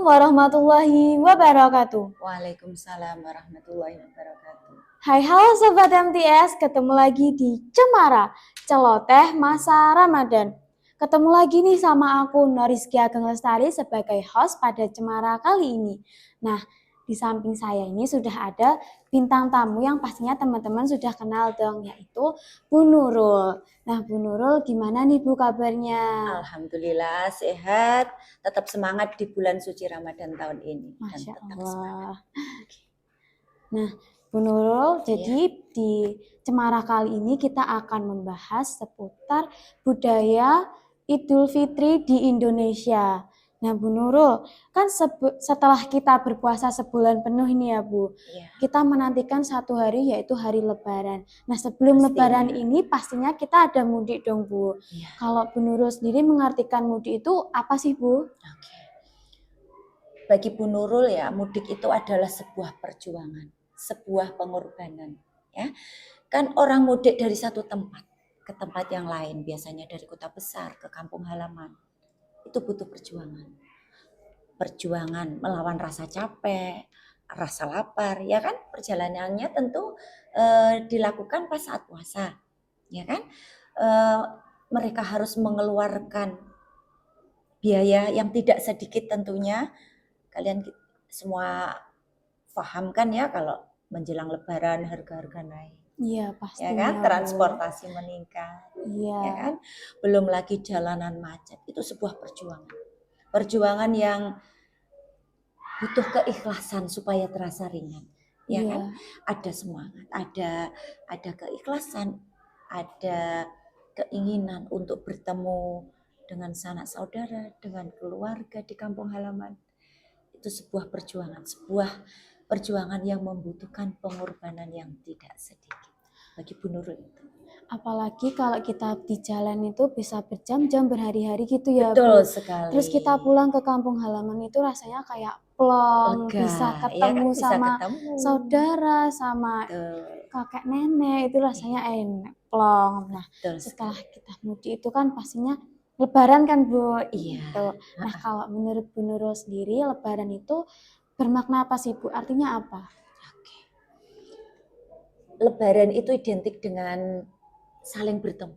warahmatullahi wabarakatuh. Waalaikumsalam warahmatullahi wabarakatuh. Hai halo Sobat MTS, ketemu lagi di Cemara, Celoteh Masa Ramadan. Ketemu lagi nih sama aku Norizky Ageng Lestari sebagai host pada Cemara kali ini. Nah, di samping saya ini sudah ada bintang tamu yang pastinya teman-teman sudah kenal dong, yaitu Bu Nurul. Nah, Bu Nurul gimana nih Bu kabarnya? Alhamdulillah sehat, tetap semangat di bulan suci Ramadan tahun ini. Masya Dan tetap Allah. semangat. Nah, Bu Nurul, jadi di Cemara kali ini kita akan membahas seputar budaya Idul Fitri di Indonesia. Nah, Bu Nurul, kan setelah kita berpuasa sebulan penuh ini ya, Bu, Ya, kita menantikan satu hari yaitu hari Lebaran. Nah, sebelum pastinya. Lebaran ini pastinya kita ada mudik dong, Bu. Ya. Kalau Bu Nurul sendiri mengartikan mudik itu apa sih, Bu? Oke. Bagi Bu Nurul ya, mudik itu adalah sebuah perjuangan, sebuah pengorbanan. Ya, kan orang mudik dari satu tempat ke tempat yang lain, biasanya dari kota besar ke kampung halaman. Itu butuh perjuangan. Perjuangan melawan rasa capek, rasa lapar, ya kan? Perjalanannya tentu dilakukan pas saat puasa, ya kan? Mereka harus mengeluarkan biaya yang tidak sedikit tentunya. Kalian semua paham kan ya kalau menjelang Lebaran harga-harga naik. Iya, Ya pastinya, kan, Bu. transportasi meningkat, Iya. ya kan, belum lagi jalanan macet. Itu sebuah perjuangan yang butuh keikhlasan supaya terasa ringan, ya kan? Ada semangat, ada keikhlasan, ada keinginan untuk bertemu dengan sanak saudara, dengan keluarga di kampung halaman. Itu sebuah perjuangan yang membutuhkan pengorbanan yang tidak sedikit bagi Bu Nurul itu. Apalagi kalau kita di jalan itu bisa berjam-jam, berhari-hari gitu ya, Betul Bu. sekali. Terus kita pulang ke kampung halaman itu rasanya kayak plong, Lega, bisa ya ketemu kan? Bisa sama ketemu. saudara, sama kakek nenek, itu rasanya enak, plong. Nah, Betul setelah sekali. kita mudik itu kan pastinya Lebaran kan, Bu. Iya. Gitu. Nah, kalau menurut Bu Nurul sendiri, Lebaran itu bermakna apa sih, Bu? Artinya apa? Oke. Lebaran itu identik dengan saling bertemu,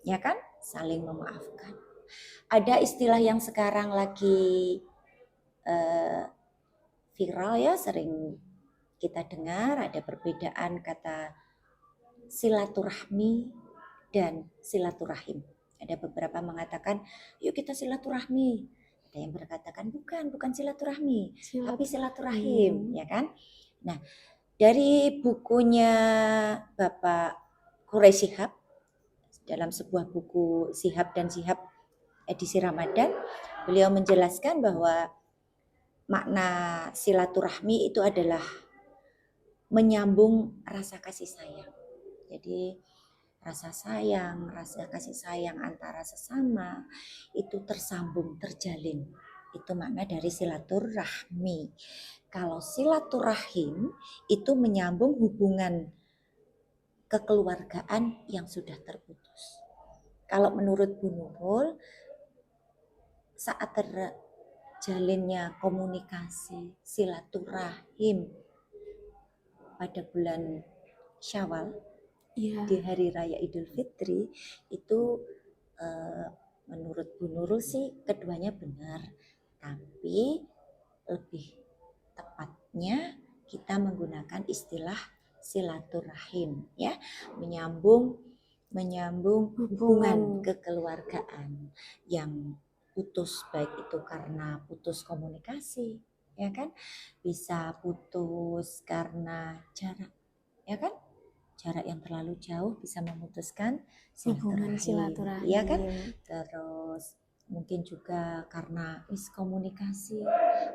ya kan? Saling memaafkan. Ada istilah yang sekarang lagi viral ya, sering kita dengar, ada perbedaan kata silaturahmi dan silaturahim. Ada beberapa mengatakan, yuk kita silaturahmi. Ada yang berkatakan bukan silaturahmi, tapi silaturahim, ya kan? Nah, dari bukunya Bapak Quraish Shihab, dalam sebuah buku Shihab dan Shihab edisi Ramadan, beliau menjelaskan bahwa makna silaturahmi itu adalah menyambung rasa kasih sayang. Jadi rasa kasih sayang antara sesama itu tersambung, terjalin. Itu makna dari silaturahmi. Kalau silaturahim itu menyambung hubungan kekeluargaan yang sudah terputus. Kalau menurut Bu Nurul, saat terjalinnya komunikasi silaturahim pada bulan Syawal, di hari raya Idul Fitri itu menurut Bu Nurul sih keduanya benar, tapi lebih tepatnya kita menggunakan istilah silaturahim, ya, menyambung hubungan kekeluargaan yang putus, baik itu karena putus komunikasi, ya kan, bisa putus karena jarak, ya kan, jarak yang terlalu jauh bisa memutuskan silaturahim, ya kan. Terus mungkin juga karena miskomunikasi,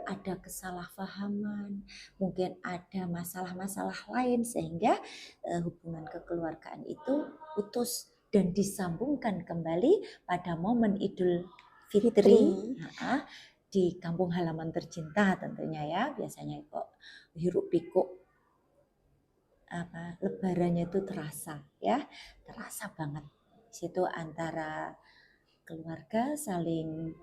ada kesalahpahaman, mungkin ada masalah-masalah lain sehingga hubungan kekeluargaan itu putus dan disambungkan kembali pada momen Idul Fitri. Di kampung halaman tercinta tentunya ya, biasanya kok hiruk pikuk lebarannya itu terasa ya, terasa banget. Situ antara keluarga saling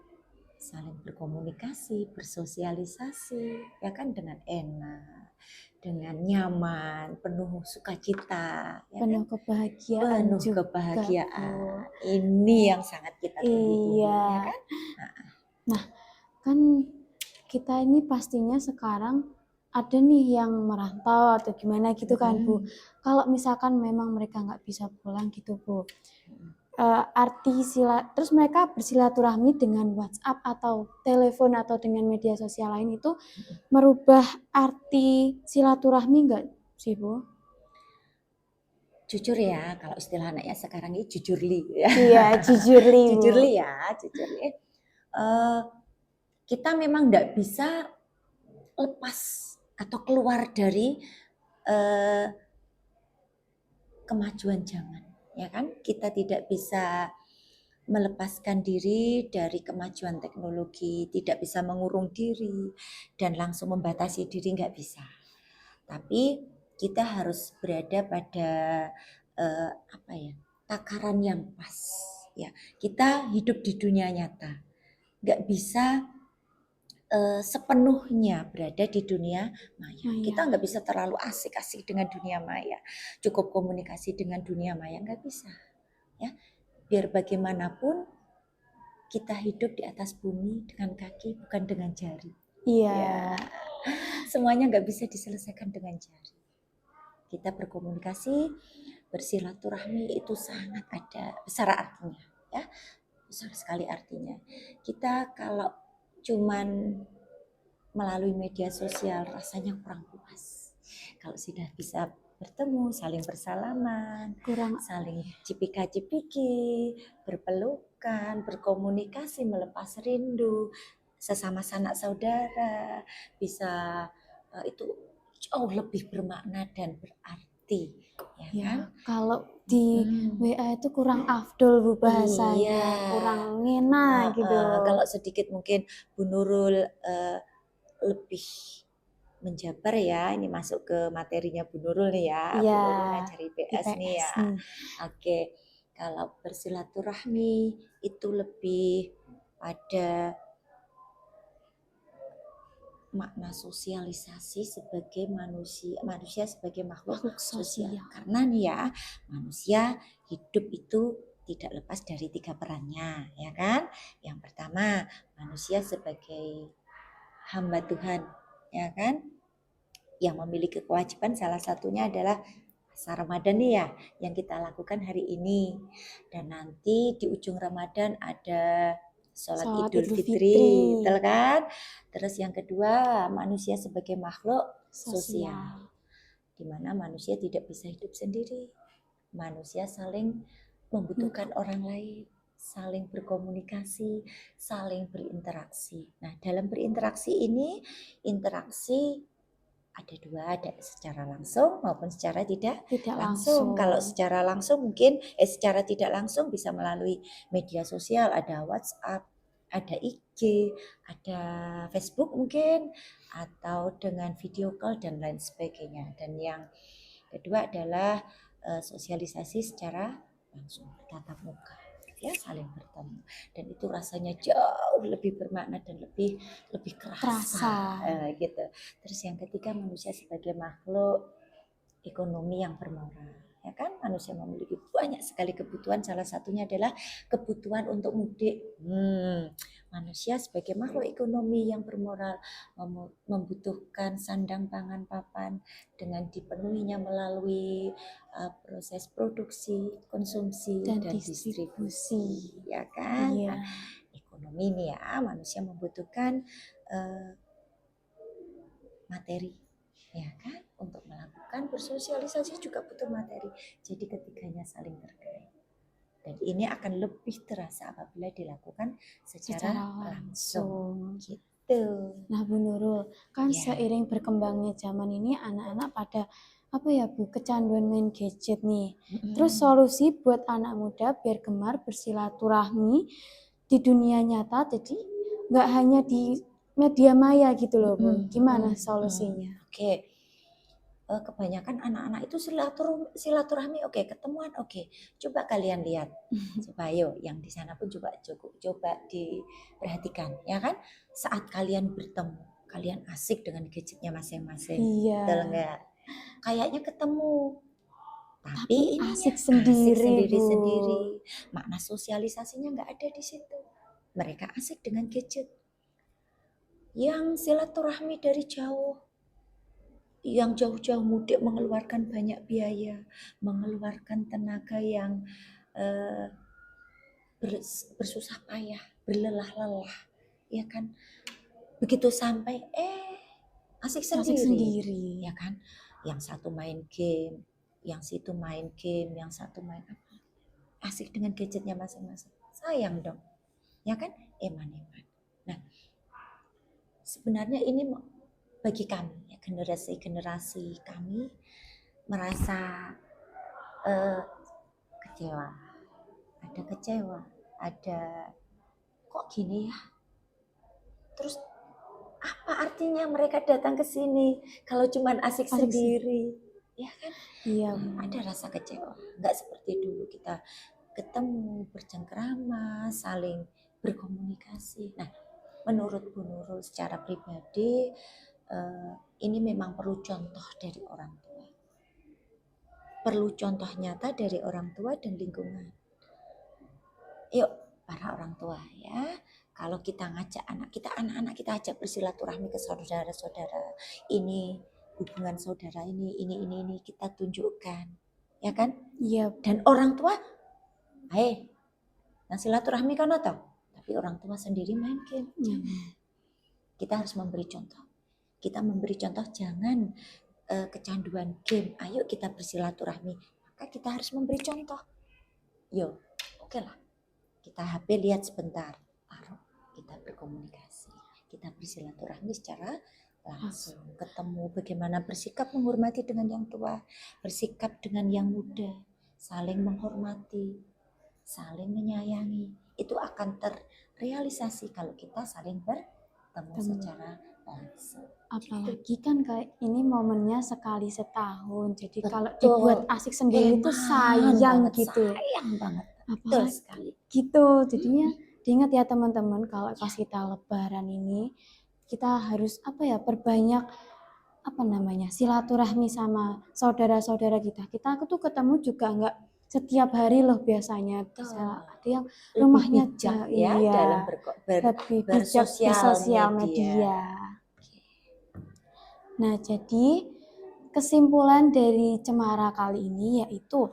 saling berkomunikasi, bersosialisasi, ya kan, dengan enak, dengan nyaman, penuh sukacita, ya Penuh kan, kebahagiaan penuh juga, Bu. kebahagiaan. Ini yang sangat kita tunggu-tunggu, ya Iya. kan? Nah, kan kita ini pastinya sekarang ada nih yang merantau atau gimana gitu kan, Bu. Kalau misalkan memang mereka nggak bisa pulang gitu, Bu. Terus mereka bersilaturahmi dengan WhatsApp atau telepon atau dengan media sosial lain itu merubah arti silaturahmi nggak sih, Bu? Jujur ya, kalau istilah anaknya sekarang ini jujurli ya. Iya, jujur Li, Bu. Jujurli ya, jujurli. Kita memang nggak bisa lepas atau keluar dari kemajuan zaman, ya kan? Kita tidak bisa melepaskan diri dari kemajuan teknologi, tidak bisa mengurung diri dan langsung membatasi diri, nggak bisa. Tapi kita harus berada pada apa ya, takaran yang pas. Ya, kita hidup di dunia nyata, nggak bisa sepenuhnya berada di dunia maya. Kita nggak bisa terlalu asik-asik dengan dunia maya. Cukup komunikasi dengan dunia maya nggak bisa. Ya, biar bagaimanapun kita hidup di atas bumi dengan kaki bukan dengan jari. Iya. Ya, semuanya nggak bisa diselesaikan dengan jari. Kita berkomunikasi, bersilaturahmi itu sangat ada besar artinya, ya, besar sekali artinya. Kita kalau cuman melalui media sosial rasanya kurang puas. Kalau sudah bisa bertemu, saling bersalaman, saling cipika-cipiki, berpelukan, berkomunikasi, melepas rindu, sesama sanak saudara, bisa itu jauh lebih bermakna dan berarti, ya kan? Kalau di WA itu kurang afdol, Bu, bahasanya, Iya. kurang ngena gitu. Kalau sedikit mungkin Bu Nurul lebih menjabar ya, ini masuk ke materinya Bu Nurul nih ya. Bu Iya, Nurul ngajar IPS nih ya. nih. Oke, kalau bersilaturahmi itu lebih pada makna sosialisasi sebagai manusia sebagai makhluk sosial. Karena nih ya, manusia hidup itu tidak lepas dari 3 perannya, ya kan? Yang pertama, manusia sebagai hamba Tuhan, ya kan? Yang memiliki kewajiban salah satunya adalah puasa Ramadan nih ya, yang kita lakukan hari ini. Dan nanti di ujung Ramadan ada sholat Idul Fitri, betul kan? Terus yang kedua, manusia sebagai makhluk sosial. Di mana manusia tidak bisa hidup sendiri. Manusia saling membutuhkan orang lain, saling berkomunikasi, saling berinteraksi. Nah, dalam berinteraksi ini, interaksi ada dua, ada secara langsung maupun secara tidak langsung. Kalau secara langsung mungkin secara tidak langsung bisa melalui media sosial, ada WhatsApp, ada IG, ada Facebook mungkin, atau dengan video call dan lain sebagainya. Dan yang kedua adalah sosialisasi secara langsung, tatap muka, ya, saling bertemu, dan itu rasanya jauh lebih bermakna dan lebih kerasa. Gitu. Terus yang ketiga, manusia sebagai makhluk ekonomi yang bermoral, ya kan? Manusia memiliki banyak sekali kebutuhan, salah satunya adalah kebutuhan untuk mudik. Manusia sebagai makhluk ekonomi yang bermoral membutuhkan sandang pangan papan dengan dipenuhinya melalui proses produksi, konsumsi dan distribusi, ya kan? Nah, ekonomi ini ya, manusia membutuhkan materi, ya kan? Untuk melakukan bersosialisasi juga butuh materi. Jadi ketiganya saling terkait. Dan ini akan lebih terasa apabila dilakukan secara langsung. Gitu. Nah, Bu Nurul, kan seiring berkembangnya zaman ini anak-anak pada Bu, kecanduan main gadget nih. Terus solusi buat anak muda biar gemar bersilaturahmi di dunia nyata, jadi nggak hanya di media maya gitu loh, Bu. Gimana solusinya? Oke. kebanyakan anak-anak itu silaturahmi oke, ketemuan oke. Coba kalian lihat, coba yuk yang di sana pun coba diperhatikan, ya kan? Saat kalian bertemu, kalian asik dengan gadgetnya masing-masing, Iya. betul enggak? Kayaknya ketemu, tapi Tapi ininya asik asik sendiri, Bu. sendiri-sendiri. Makna sosialisasinya nggak ada di situ. Mereka asik dengan gadget. Yang silaturahmi dari jauh, yang jauh-jauh mudik mengeluarkan banyak biaya, mengeluarkan tenaga yang eh, bersusah payah, berlelah-lelah, ya kan? Begitu sampai asik Asik sendiri, sendiri. ya kan? Yang satu main game, yang situ main game, yang satu main apa? Asik dengan gadgetnya masing-masing. Sayang dong, ya kan? Eman-eman. Nah, sebenarnya ini bagi kami, ya, generasi kami merasa eh, kecewa. Ada kecewa, ada kok gini ya? Terus apa artinya mereka datang ke sini kalau cuman asik Asik sendiri? Ya kan? Iya, Ada rasa kecewa. Nggak seperti dulu kita ketemu, bercengkrama, saling berkomunikasi. Nah, menurut Bu Nurul secara pribadi, ini memang perlu contoh dari orang tua. Perlu contoh nyata dari orang tua dan lingkungan. Yuk, para orang tua ya, kalau kita ngajak anak-anak kita ajak bersilaturahmi ke saudara-saudara. Ini hubungan saudara ini kita tunjukkan. Ya kan? iya. Dan orang tua, nah silaturahmi kan atau? Tapi orang tua sendiri main game. Kita harus memberi contoh. Kita memberi contoh jangan kecanduan game. Ayo kita bersilaturahmi. Maka kita harus memberi contoh. Yo, oke lah. Kita HP lihat sebentar, taruh, kita berkomunikasi, kita bersilaturahmi secara langsung, ketemu bagaimana bersikap menghormati dengan yang tua, bersikap dengan yang muda, saling menghormati, saling menyayangi. Itu akan terrealisasi kalau kita saling bertemu secara langsung. Apalagi kan kayak ini momennya sekali setahun. Jadi kalau Betul. dibuat asik sendiri itu sayang banget, gitu. Sayang banget. Betul Apalagi sekali. gitu. Jadinya diingat ya teman-teman kalau pas kita lebaran ini kita harus perbanyak silaturahmi sama saudara-saudara kita. Kita tuh ketemu juga nggak setiap hari loh biasanya. Bisa ada yang rumahnya bijak jauh, ya iya, dalam lebih bijak di bersosial sosial media. Nah, jadi kesimpulan dari Cemara kali ini yaitu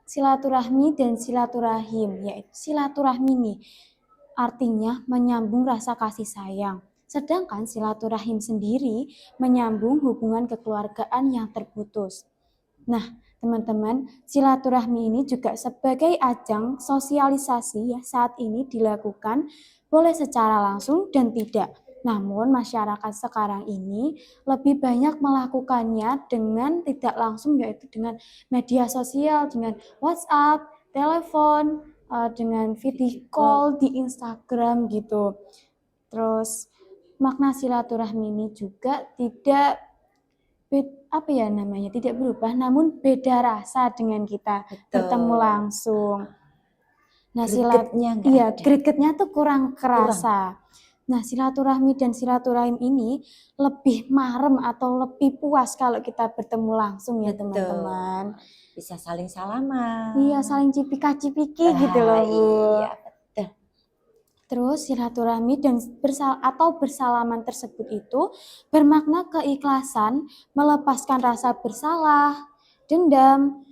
silaturahmi dan silaturahim, yaitu silaturahmi nih artinya menyambung rasa kasih sayang. Sedangkan silaturahim sendiri menyambung hubungan kekeluargaan yang terputus. Nah, teman-teman, silaturahmi ini juga sebagai ajang sosialisasi ya saat ini dilakukan boleh secara langsung dan tidak. Namun masyarakat sekarang ini lebih banyak melakukannya dengan tidak langsung yaitu dengan media sosial, dengan WhatsApp, telepon, dengan video call di Instagram gitu. Terus makna silaturahmi ini juga tidak tidak berubah namun beda rasa dengan kita bertemu langsung. Nah, gregetnya tuh kurang kerasa. Nah, silaturahmi dan silaturahim ini lebih marem atau lebih puas kalau kita bertemu langsung ya teman-teman. Bisa saling salaman. Iya, saling cipika-cipiki gitu loh, Bu. Iya, betul. Terus silaturahmi dan bersalaman tersebut itu bermakna keikhlasan, melepaskan rasa bersalah, dendam,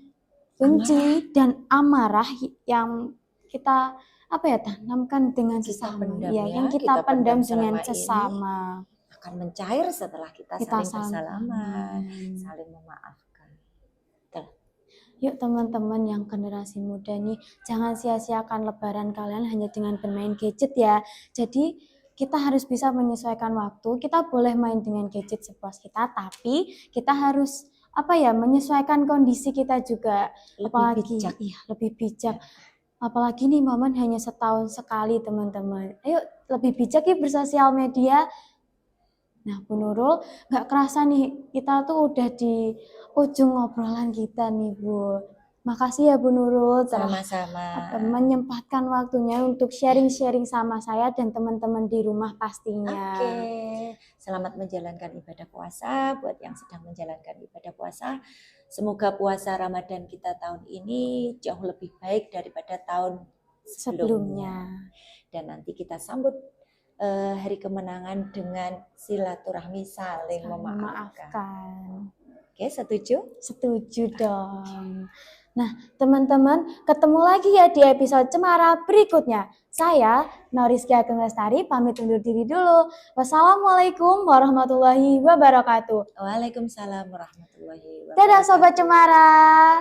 benci, dan amarah yang kita tanamkan dengan sesama, yang kita pendam dengan sesama, akan mencair setelah kita saling bersalaman, saling memaafkan. Yuk teman-teman yang generasi muda nih, jangan sia-siakan lebaran kalian hanya dengan bermain gadget ya. Jadi kita harus bisa menyesuaikan waktu. Kita boleh main dengan gadget sepuas kita, tapi kita harus menyesuaikan kondisi kita juga. Lebih bijak. Apalagi nih momen hanya setahun sekali teman-teman. Ayo lebih bijak ya bersosial media. Nah, Bu Nurul, nggak kerasa nih, kita tuh udah di ujung obrolan kita nih, Bu. Makasih ya Bu Nurul telah Sama-sama. menyempatkan waktunya untuk sharing-sharing sama saya dan teman-teman di rumah pastinya. Oke, selamat menjalankan ibadah puasa buat yang sedang menjalankan ibadah puasa. Semoga puasa Ramadan kita tahun ini jauh lebih baik daripada tahun sebelumnya. Dan nanti kita sambut hari kemenangan dengan silaturahmi saling memaafkan. Oke, setuju? Setuju dong. Nah, teman-teman, ketemu lagi ya di episode Cemara berikutnya. Saya, Noriskia Ageng Lestari, pamit undur diri dulu. Wassalamualaikum warahmatullahi wabarakatuh. Waalaikumsalam warahmatullahi wabarakatuh. Dadah Sobat Cemara.